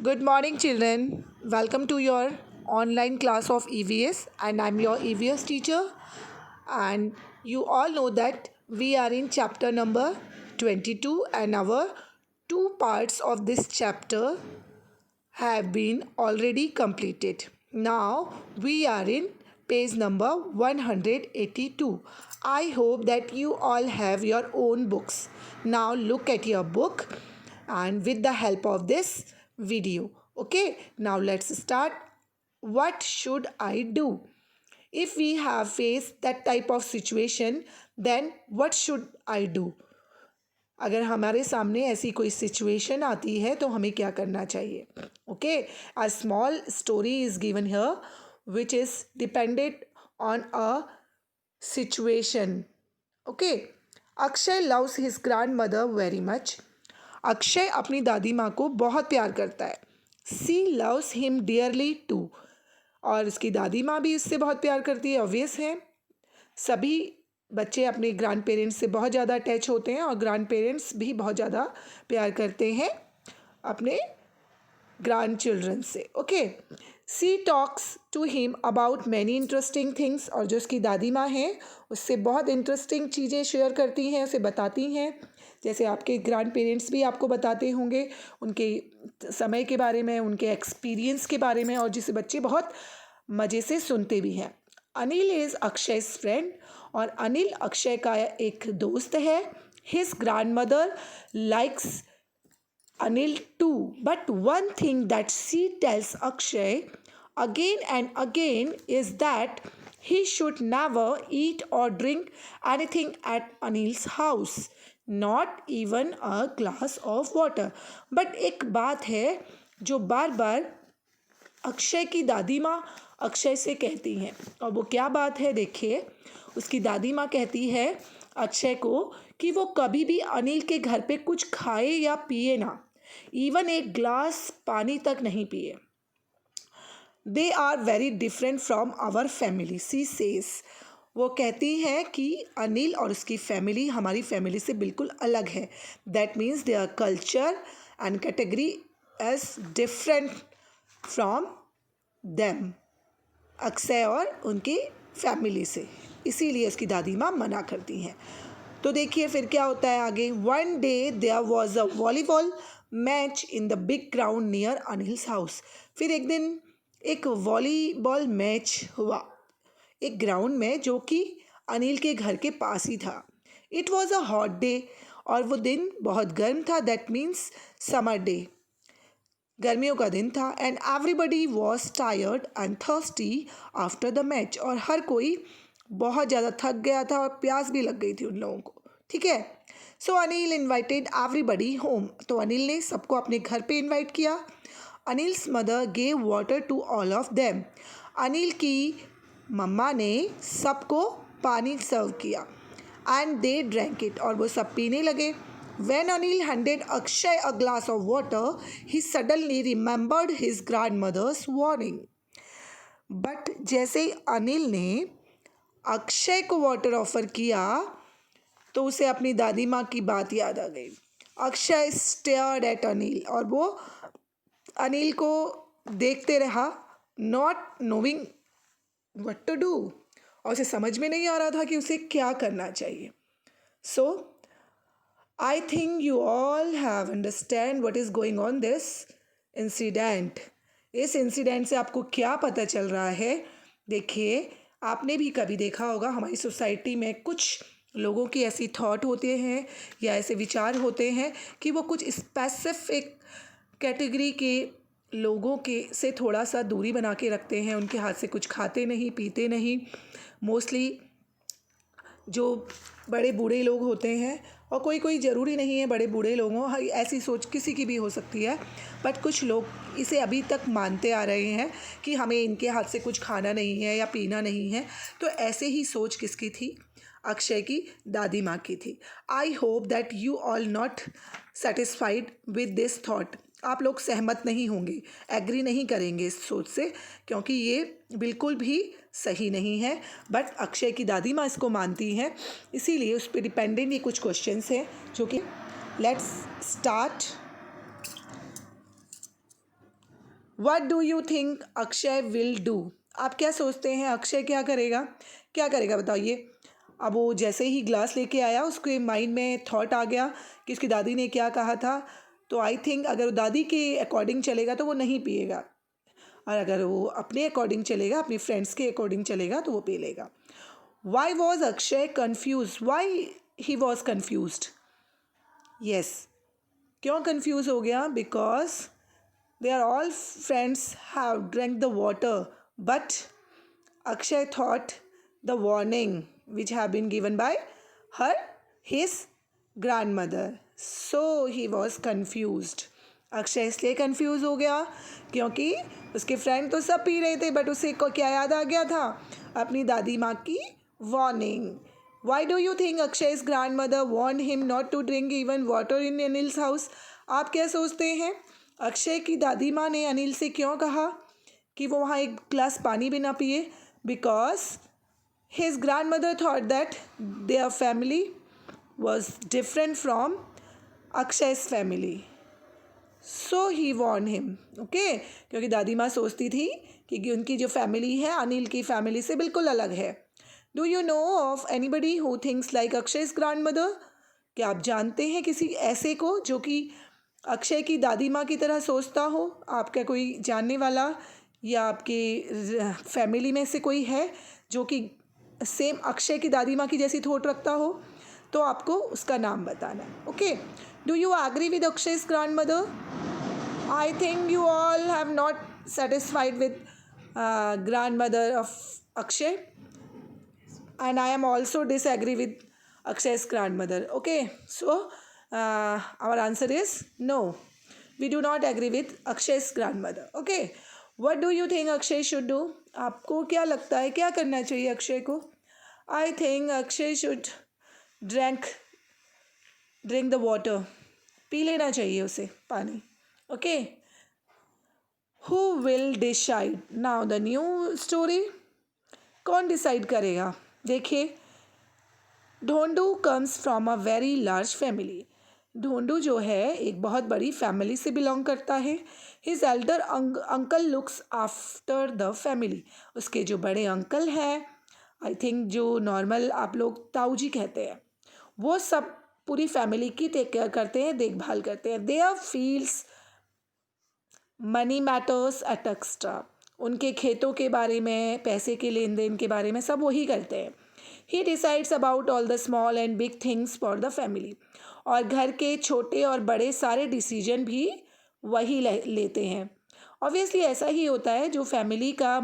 Good morning, children. Welcome to your online class of EVS, and I'm your EVS teacher. And you all know that we are in chapter number 22, and our two parts of this chapter have been already completed. Now we are in page number 182. I hope that you all have your own books. Now look at your book and with the help of this video. Okay, now let's start. What should I do? If we have faced that type of situation, then what should I do? अगर हमारे सामने ऐसी कोई situation आती है तो हमें क्या करना चाहिए? Okay, a small story is given here which is depended on a situation. Okay, Akshay loves his grand mother very much. Akshay अपनी दादी माँ को बहुत प्यार करता है. सी लव्स हिम डियरली टू. और उसकी दादी माँ भी इससे बहुत प्यार करती है. ऑब्वियस है, सभी बच्चे अपने ग्रैंड पेरेंट्स से बहुत ज़्यादा अटैच होते हैं और ग्रैंड पेरेंट्स भी बहुत ज़्यादा प्यार करते हैं अपने ग्रैंड चिल्ड्रन से. Okay, she talks to him about many interesting things. और जो उसकी दादी माँ हैं उससे बहुत इंटरेस्टिंग चीज़ें शेयर करती हैं, उसे बताती हैं, जैसे आपके ग्रैंड पेरेंट्स भी आपको बताते होंगे उनके समय के बारे में, उनके एक्सपीरियंस के बारे में, और जिसे बच्चे बहुत मज़े से सुनते भी हैं. Anil is Akshay's friend. और अनिल अक्षय का एक दोस्त है. His grand mother likes Anil too. But one thing that she tells Akshay again and again is that he should never eat or drink anything at Anil's house, not even a glass of water. But एक बात है जो बार बार अक्षय की दादी माँ अक्षय से कहती हैं, और वो क्या बात है देखिए. उसकी दादी माँ कहती है अक्षय को कि वो कभी भी अनिल के घर पे कुछ खाए या पिए ना, इवन एक ग्लास पानी तक नहीं पिए. They are very different from our family, she says. वो कहती हैं कि अनिल और उसकी फैमिली हमारी फैमिली से बिल्कुल अलग है. That means their culture and category as different from them, Akshay और उनकी फैमिली से. इसीलिए उसकी दादी माँ मना करती हैं. तो देखिए फिर क्या होता है आगे. One day there was a volleyball match in the big ground near Anil's house. फिर एक दिन एक वॉलीबॉल मैच हुआ एक ग्राउंड में जो कि अनिल के घर के पास ही था. It was a hot day. और वो दिन बहुत गर्म था. दैट मीन्स समर डे, गर्मियों का दिन था. And everybody was tired and thirsty after the match. और हर कोई बहुत ज़्यादा थक गया था और प्यास भी लग गई थी उन लोगों को. ठीक है. So Anil invited everybody home. तो अनिल ने सबको अपने घर पे इन्वाइट किया. Anil's mother gave water to all of them. Anil की मम्मा ने सबको पानी सर्व किया. And they drank it. और वो सब पीने लगे. When Anil handed Akshay a glass of water, he suddenly remembered his grandmother's warning. But जैसे ही अनिल ने अक्षय को वाटर ऑफर किया तो उसे अपनी दादी माँ की बात याद आ गई. Akshay stared at Anil. और वो अनिल को देखते रहा, not knowing what to do. और उसे समझ में नहीं आ रहा था कि उसे क्या करना चाहिए. सो I think you all have understand what is going on this incident. इस इंसिडेंट से आपको क्या पता चल रहा है. देखिए, आपने भी कभी देखा होगा हमारी सोसाइटी में कुछ लोगों की ऐसी थॉट होते हैं या ऐसे विचार होते हैं कि वो कुछ स्पेसिफिक कैटेगरी के लोगों के से थोड़ा सा दूरी बना के रखते हैं. उनके हाथ से कुछ खाते नहीं, पीते नहीं. मोस्टली जो बड़े बूढ़े लोग होते हैं, और कोई कोई ज़रूरी नहीं है बड़े बूढ़े लोगों, ऐसी सोच किसी की भी हो सकती है, बट कुछ लोग इसे अभी तक मानते आ रहे हैं कि हमें इनके हाथ से कुछ खाना नहीं है या पीना नहीं है. तो ऐसे ही सोच किसकी थी? अक्षय की दादी माँ की थी. I hope that you all not satisfied with this thought. आप लोग सहमत नहीं होंगे, एग्री नहीं करेंगे इस सोच से, क्योंकि ये बिल्कुल भी सही नहीं है. बट अक्षय की दादी माँ इसको मानती हैं, इसीलिए उस पर डिपेंडेंट ये कुछ क्वेश्चंस हैं जो कि let's start. What do you think Akshay will do? आप क्या सोचते हैं अक्षय क्या करेगा? क्या करेगा बताइए। अब वो जैसे ही ग्लास लेके आया उसके माइंड में थॉट आ गया कि उसकी दादी ने क्या कहा था, तो आई थिंक अगर वो दादी के अकॉर्डिंग चलेगा तो वो नहीं पिएगा, और अगर वो अपने अकॉर्डिंग चलेगा, अपनी फ्रेंड्स के अकॉर्डिंग चलेगा तो वो पी लेगा। Why was Akshay confused? Why he was confused? Yes, क्यों कन्फ्यूज हो गया? Because they are all friends have drink the water, but Akshay thought the warning which have been given by her his grand mother, so he was confused. Akshay इसलिए confuse हो गया क्योंकि उसके friend तो सब पी रहे थे, बट उसे को क्या याद आ गया था? अपनी दादी माँ की warning. Why do you think Akshay's grandmother warned him not to drink even water in Anil's house? आप क्या सोचते हैं अक्षय की दादी माँ ने अनिल से क्यों कहा कि वो वहाँ एक ग्लास पानी भी ना पिए? Because his grandmother thought that their family was different from Akshay's family, so he warned him. Okay, क्योंकि दादी माँ सोचती थी कि उनकी जो फैमिली है अनिल की फैमिली से बिल्कुल अलग है। Do you know of anybody who thinks like Akshay's grandmother? क्या आप जानते हैं किसी ऐसे को जो कि अक्षय की दादी माँ की तरह सोचता हो? आपका कोई जानने वाला या आपके फैमिली में से कोई है जो कि सेम अक्षय की दादी माँ की जैसी थॉट रखता हो? तो आपको उसका नाम बताना है। Okay, do you agree with Akshay's grandmother? I think you all have not satisfied with grandmother of Akshay, and I am also disagree with Akshay's grandmother. Okay, so our answer is no. We do not agree with Akshay's grandmother. Okay, what do you think Akshay should do? आपको क्या लगता है क्या करना चाहिए अक्षय को? I think Akshay should drink the water. P लेना चाहिए उसे पानी। Okay. Who will decide? Now the new story. कौन डिसाइड करेगा? देखिए, Dhondu comes from a very large family. Dhondu जो है एक बहुत बड़ी फैमिली से बिलोंग करता है। His elder uncle looks after the family. उसके जो बड़े अंकल हैं, आई थिंक जो नॉर्मल आप लोग ताऊ जी कहते हैं, वो सब पूरी फैमिली की टेक केयर करते हैं, देखभाल करते हैं। Their fields money matters at extra. उनके खेतों के बारे में, पैसे के लेन देन के बारे में सब वही करते हैं। He decides about all the small and big things for the family. और घर के छोटे और बड़े सारे डिसीजन भी वही लेते हैं। ऑब्वियसली ऐसा ही होता है, जो फैमिली का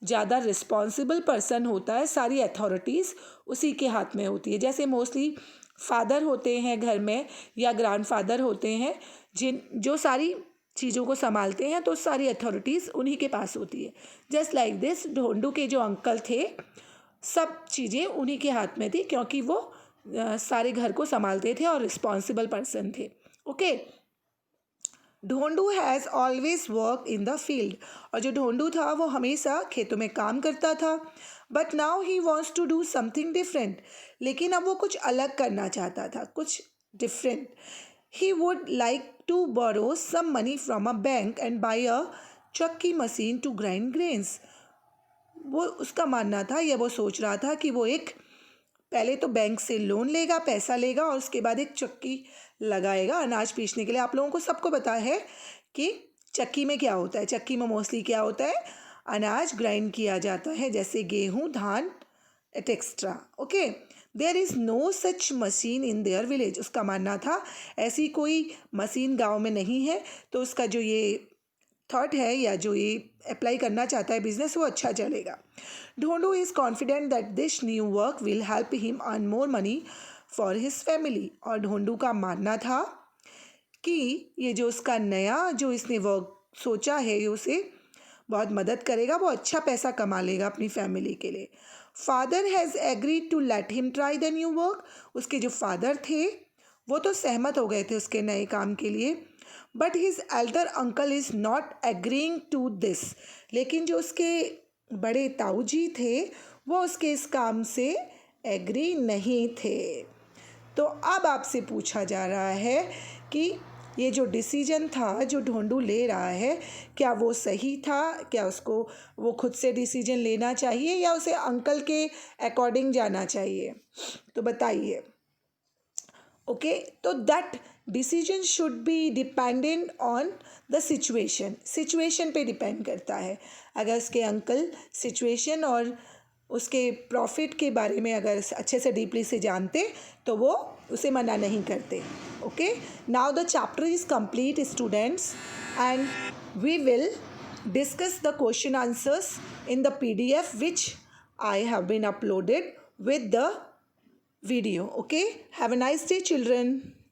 ज़्यादा रिस्पॉन्सिबल पर्सन होता है, सारी अथॉरिटीज़ उसी के हाथ में होती है। जैसे मोस्टली फादर होते हैं घर में या ग्रैंडफादर होते हैं जो सारी चीज़ों को संभालते हैं, तो सारी अथॉरिटीज़ उन्हीं के पास होती है। जस्ट लाइक दिस, ढोंडू के जो अंकल थे सब चीज़ें उन्हीं के हाथ में थी, क्योंकि वो सारे घर को संभालते थे और रिस्पॉन्सिबल पर्सन थे। Okay, Dhondu has always work in the field. और जो ढोंडू था वो हमेशा खेतों में काम करता था। But now he wants to do something different. लेकिन अब वो कुछ अलग करना चाहता था, कुछ different. He would like to borrow some money from a bank and buy a चक्की मशीन टू ग्राइंड ग्रेन्स। वो उसका मानना था या वो सोच रहा था कि वो एक पहले तो बैंक से लोन लेगा, पैसा लेगा, और उसके बाद एक चक्की लगाएगा अनाज पीसने के लिए। आप लोगों को सबको पता है कि चक्की में क्या होता है। चक्की में मोस्टली क्या होता है, अनाज ग्राइंड किया जाता है, जैसे गेहूँ, धान etcetera. Okay, there is no such machine in their village. उसका मानना था ऐसी कोई मशीन गाँव में नहीं है, तो उसका जो ये थॉट है या जो ये अप्लाई करना चाहता है बिजनेस, वो अच्छा चलेगा। Dhondu is confident that this new work will help him earn more money for his family. और ढोंडू का मानना था कि ये जो उसका नया जो इसने वर्क सोचा है, ये उसे बहुत मदद करेगा, वो अच्छा पैसा कमा लेगा अपनी फैमिली के लिए। Father has agreed to let him try the new work. उसके जो फादर थे वो तो सहमत हो गए थे उसके नए काम के लिए, but his elder uncle is not agreeing to this. लेकिन जो उसके बड़े ताऊ जी थे वो उसके इस काम से एग्री नहीं थे। तो अब आपसे पूछा जा रहा है कि ये जो डिसीजन था जो ढोंडू ले रहा है, क्या वो सही था? क्या उसको वो खुद से डिसीजन लेना चाहिए या उसे अंकल के अकॉर्डिंग जाना चाहिए? तो बताइए। ओके, तो that decision should be dependent on the situation पे डिपेंड करता है। अगर उसके अंकल सिचुएशन और उसके प्रॉफिट के बारे में अगर अच्छे से डीपली से जानते तो वो उसे मना नहीं करते। Okay, now the chapter is complete students, and we will discuss the question answers in the PDF which I have been uploaded with the video. Okay, have a nice day children.